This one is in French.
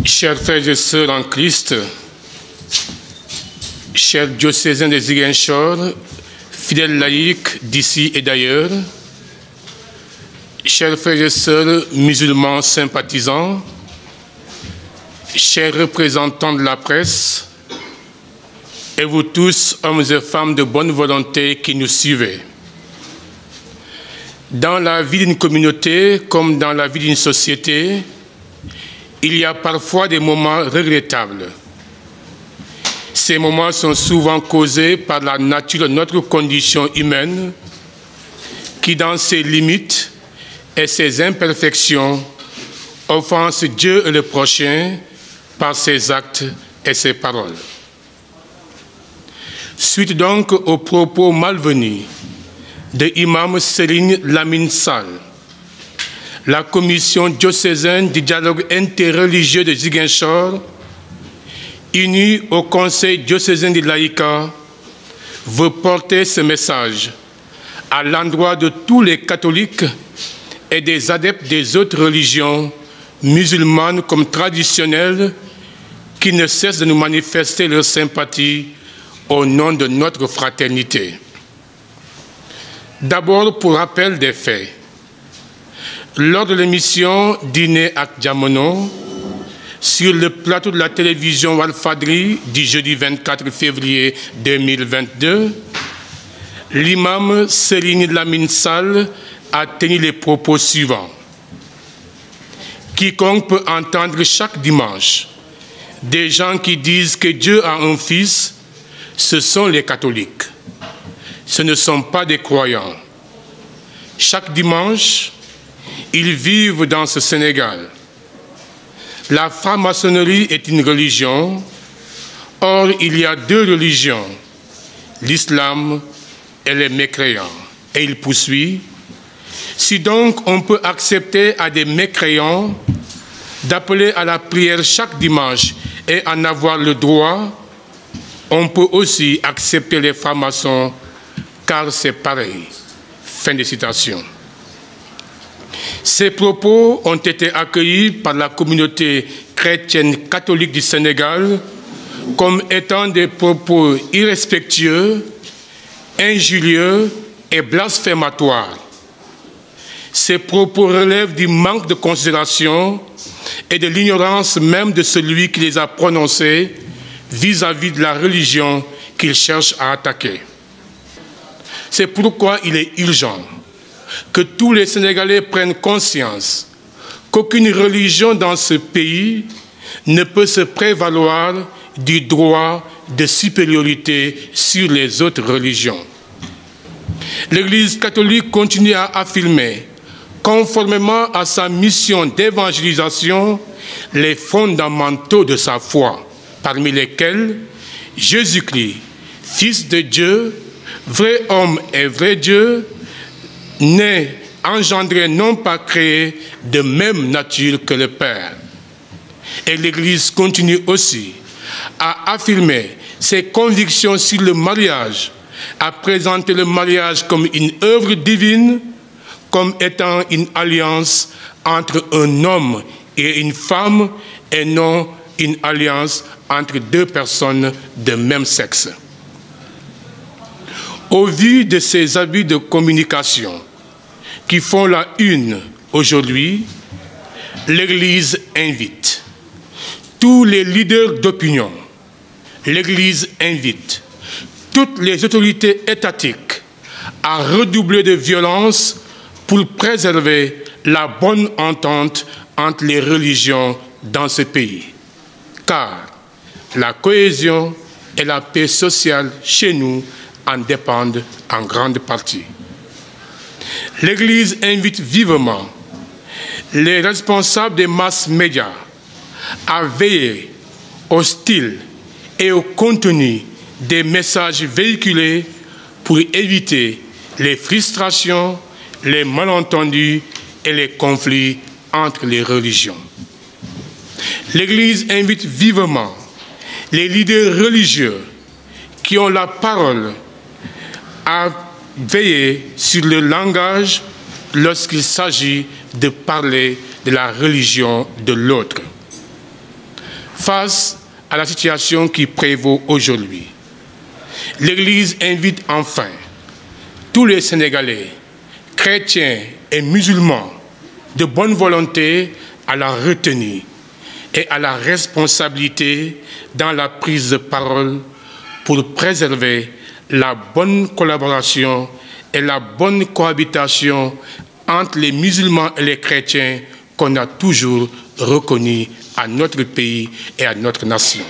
Chers frères et sœurs en Christ, chers diocésains de Ziguinchor, fidèles laïcs d'ici et d'ailleurs, chers frères et sœurs musulmans sympathisants, chers représentants de la presse, et vous tous, hommes et femmes de bonne volonté qui nous suivez. Dans la vie d'une communauté, comme dans la vie d'une société, il y a parfois des moments regrettables. Ces moments sont souvent causés par la nature de notre condition humaine, qui, dans ses limites et ses imperfections, offense Dieu et le prochain par ses actes et ses paroles. Suite donc aux propos malvenus de Imam Serigne Lamine Sall, la commission diocésaine du dialogue interreligieux de Ziguinchor, unie au conseil diocésain du laïcat, veut porter ce message à l'endroit de tous les catholiques et des adeptes des autres religions, musulmanes comme traditionnelles, qui ne cessent de nous manifester leur sympathie au nom de notre fraternité. D'abord, pour rappel des faits, lors de l'émission Dîner avec Diamono, sur le plateau de la télévision Walfadjri du jeudi 24 février 2022, l'imam Serigne Lamine Sall a tenu les propos suivants. Quiconque peut entendre chaque dimanche des gens qui disent que Dieu a un fils, ce sont les catholiques. Ce ne sont pas des croyants. Chaque dimanche, ils vivent dans ce Sénégal. La franc-maçonnerie est une religion. Or, il y a deux religions, l'islam et les mécréants. Et il poursuit. Si donc on peut accepter à des mécréants d'appeler à la prière chaque dimanche et en avoir le droit, on peut aussi accepter les francs-maçons car c'est pareil. Fin de citation. Ces propos ont été accueillis par la communauté chrétienne catholique du Sénégal comme étant des propos irrespectueux, injurieux et blasphématoires. Ces propos relèvent du manque de considération et de l'ignorance même de celui qui les a prononcés vis-à-vis de la religion qu'ils cherchent à attaquer. C'est pourquoi il est urgent que tous les Sénégalais prennent conscience qu'aucune religion dans ce pays ne peut se prévaloir du droit de supériorité sur les autres religions. L'Église catholique continue à affirmer, conformément à sa mission d'évangélisation, les fondamentaux de sa foi, parmi lesquels Jésus-Christ, Fils de Dieu, vrai homme et vrai Dieu, né, engendré, non pas créé, de même nature que le Père. Et l'Église continue aussi à affirmer ses convictions sur le mariage, à présenter le mariage comme une œuvre divine, comme étant une alliance entre un homme et une femme, et non une alliance entre deux personnes de même sexe. Au vu de ces abus de communication qui font la une aujourd'hui, l'Église invite tous les leaders d'opinion, l'Église invite toutes les autorités étatiques à redoubler de violence pour préserver la bonne entente entre les religions dans ce pays. Car la cohésion et la paix sociale chez nous en dépendent en grande partie. L'Église invite vivement les responsables des masses médias à veiller au style et au contenu des messages véhiculés pour éviter les frustrations, les malentendus et les conflits entre les religions. L'Église invite vivement les leaders religieux qui ont la parole à veiller sur le langage lorsqu'il s'agit de parler de la religion de l'autre. Face à la situation qui prévaut aujourd'hui, l'Église invite enfin tous les Sénégalais, chrétiens et musulmans de bonne volonté à la retenue et à la responsabilité dans la prise de parole pour préserver la bonne collaboration et la bonne cohabitation entre les musulmans et les chrétiens qu'on a toujours reconnus à notre pays et à notre nation.